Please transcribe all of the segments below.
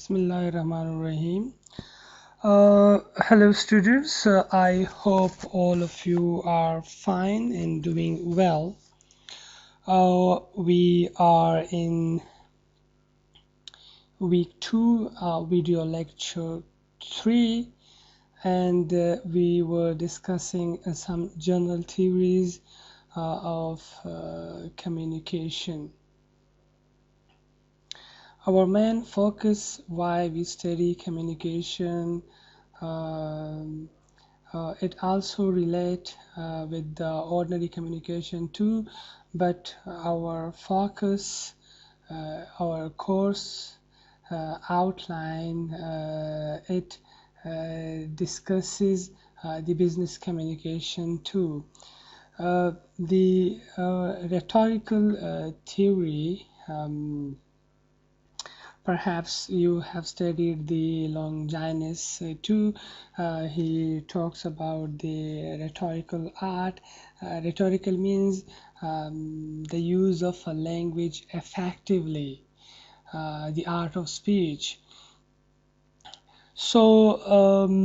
Bismillahirrahmanirrahim. Hello, students. I hope all of you are fine and doing well. We are in week 2, video lecture 3, and we were discussing some general theories of communication. Our main focus why we study communication, it also relate with the ordinary communication too, but our focus, our course outline, it discusses the business communication too. The rhetorical theory, perhaps you have studied the Longinus too. He talks about the rhetorical art. Rhetorical means the use of a language effectively, the art of speech. So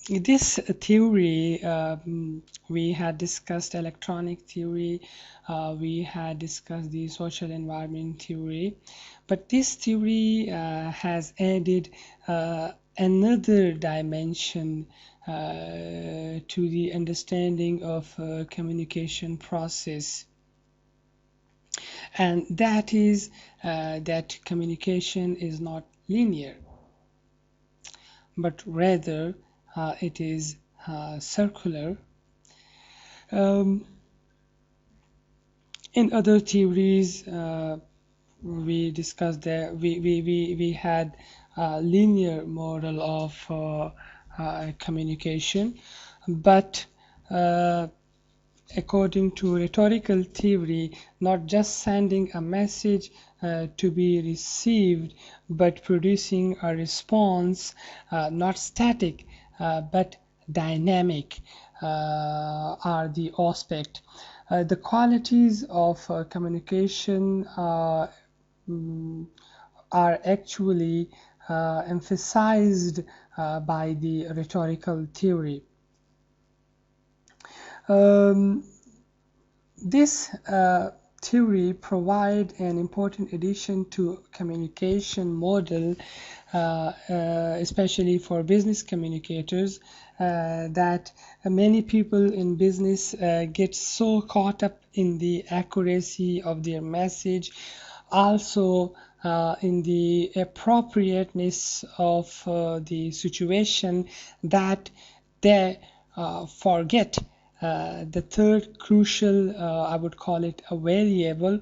this theory, we had discussed electronic theory, we had discussed the social environment theory, but this theory has added another dimension to the understanding of communication process, and that is that communication is not linear, but rather it is circular. In other theories, we discussed that we had a linear model of communication, but according to rhetorical theory, not just sending a message to be received, but producing a response, not static but dynamic, are the aspect. The qualities of communication are actually emphasized by the rhetorical theory. This theory provide an important addition to communication model, especially for business communicators, that many people in business get so caught up in the accuracy of their message, also in the appropriateness of the situation, that they forget the third crucial, I would call it a variable,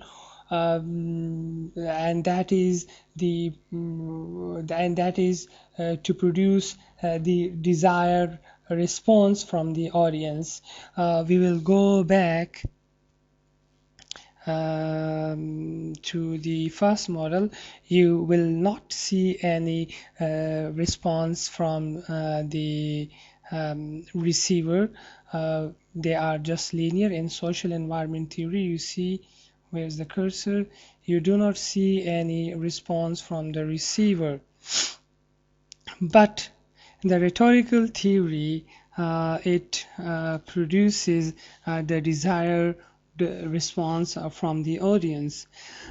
and that is to produce the desired response from the audience. We will go back to the first model. You will not see any response from the receiver. They are just linear. In social environment theory, you see, where's the cursor, you do not see any response from the receiver. But the rhetorical theory, it produces the desired response from the audience,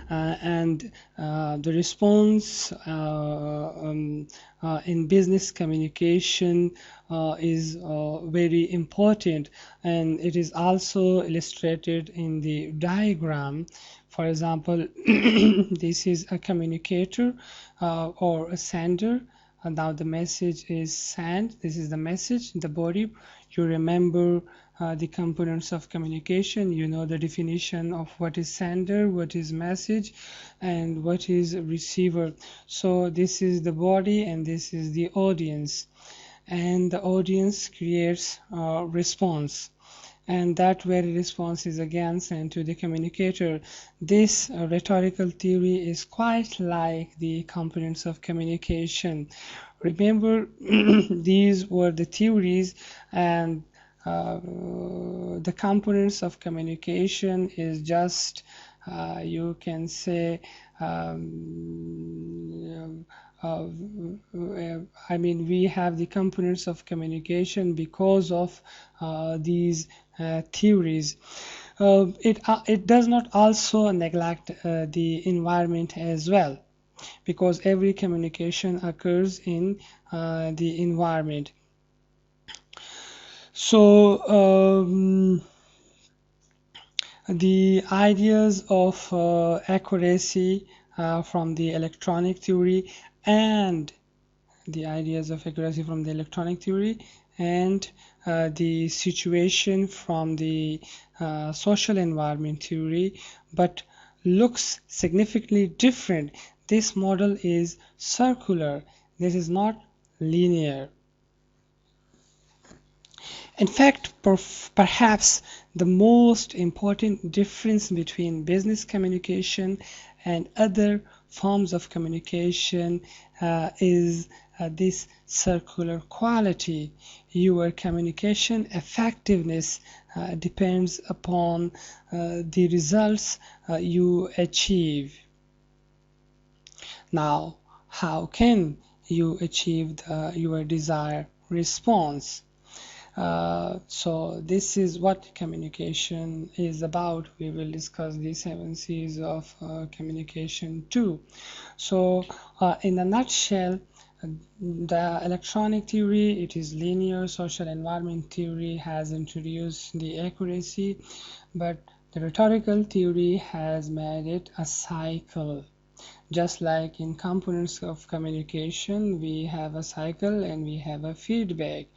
and the response in business communication is very important, and it is also illustrated in the diagram. For example, this is a communicator or a sender. And now the message is sent. This is the message, the body. You remember the components of communication. You know the definition of what is sender, what is message, and what is receiver. So this is the body and this is the audience, and the audience creates a response, and that very response is again sent to the communicator. This rhetorical theory is quite like the components of communication. Remember, these were the theories, and the components of communication is just you can say I mean, we have the components of communication because of these theories. It does not also neglect the environment as well, because every communication occurs in the environment. So the ideas of accuracy from the electronic theory and the situation from the social environment theory, but looks significantly different. This model is circular. This is not linear. In fact, perhaps the most important difference between business communication and other forms of communication is this circular quality. Your communication effectiveness depends upon the results you achieve. Now, how can you achieve your desired response? So this is what communication is about. We will discuss the 7 C's of communication too. So in a nutshell, the electronic theory, it is linear. Social environment theory has introduced the accuracy, but the rhetorical theory has made it a cycle. Just like in components of communication, we have a cycle and we have a feedback.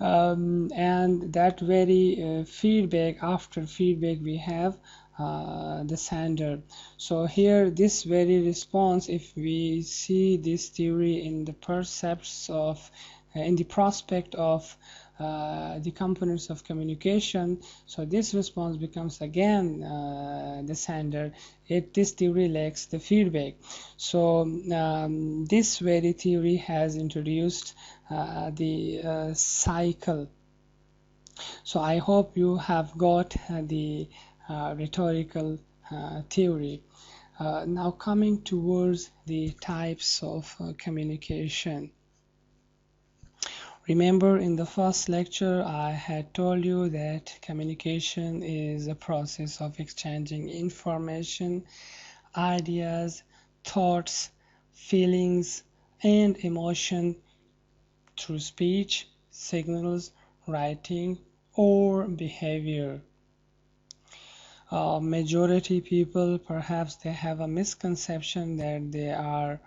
And that very feedback, after feedback we have the sender. So here this very response, if we see this theory in the percepts of in the prospect of the components of communication, so this response becomes again the sender. This theory lacks the feedback. So this very theory has introduced the cycle. So I hope you have got the rhetorical theory. Now coming towards the types of communication. Remember, in the first lecture I had told you that communication is a process of exchanging information, ideas, thoughts, feelings, and emotion through speech, signals, writing, or behavior. Majority people, perhaps they have a misconception that they are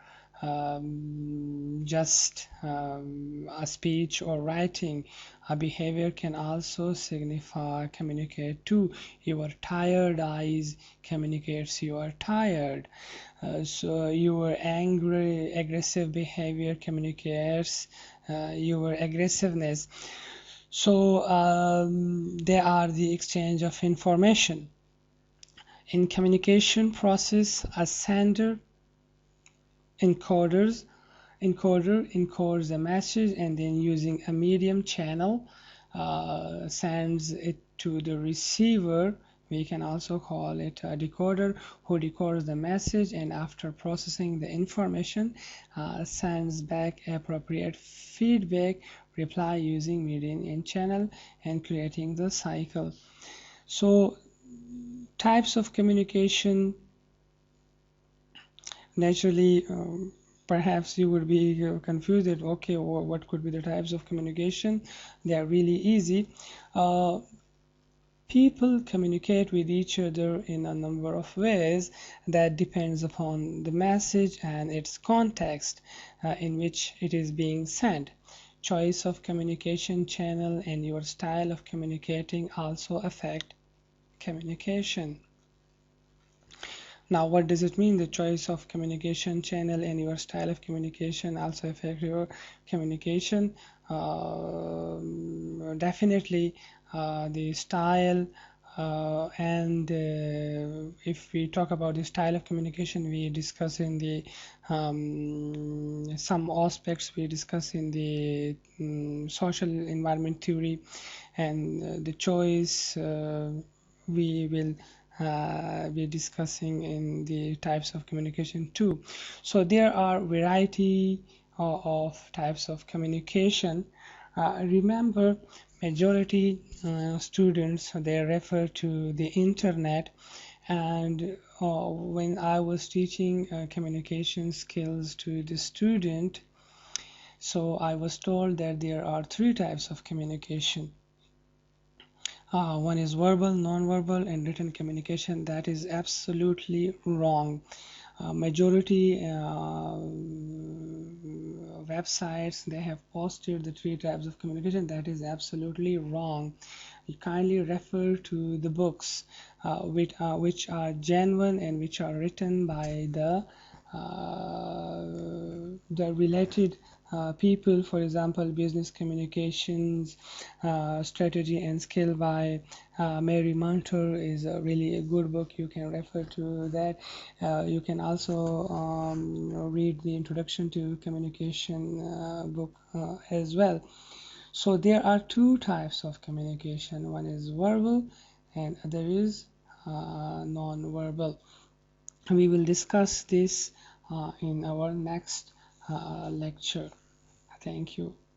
just a speech or writing. A behavior can also signify, communicate too. Your tired eyes communicates you are tired. So your angry, aggressive behavior communicates your aggressiveness. So they are the exchange of information. In communication process, a sender encoder encodes a message and then using a medium channel sends it to the receiver. We can also call it a decoder, who decodes the message and after processing the information sends back appropriate feedback reply using medium and channel and creating the cycle. So types of communication, naturally perhaps you would be confused that okay, what could be the types of communication. They are really easy. People communicate with each other in a number of ways that depends upon the message and its context in which it is being sent. Choice of communication channel and your style of communicating also affect communication. Now, what does it mean? The choice of communication channel and your style of communication also affect your communication. Definitely, the style and if we talk about the style of communication, we discuss in the some aspects we discuss in the social environment theory, and the choice we will be discussing in the types of communication too. So there are variety of types of communication. Remember, majority students, they refer to the internet, and when I was teaching communication skills to the student, so I was told that there are three types of communication. One is verbal, non-verbal, and written communication. That is absolutely wrong. Majority websites, they have posted the three types of communication. That is absolutely wrong. You kindly refer to the books which are genuine and which are written by the related people. For example, business communications strategy and skill by Mary Munter is really a good book. You can refer to that. You can also read the introduction to communication book as well. So there are two types of communication. One is verbal and other is non-verbal. We will discuss this in our next lecture. Thank you.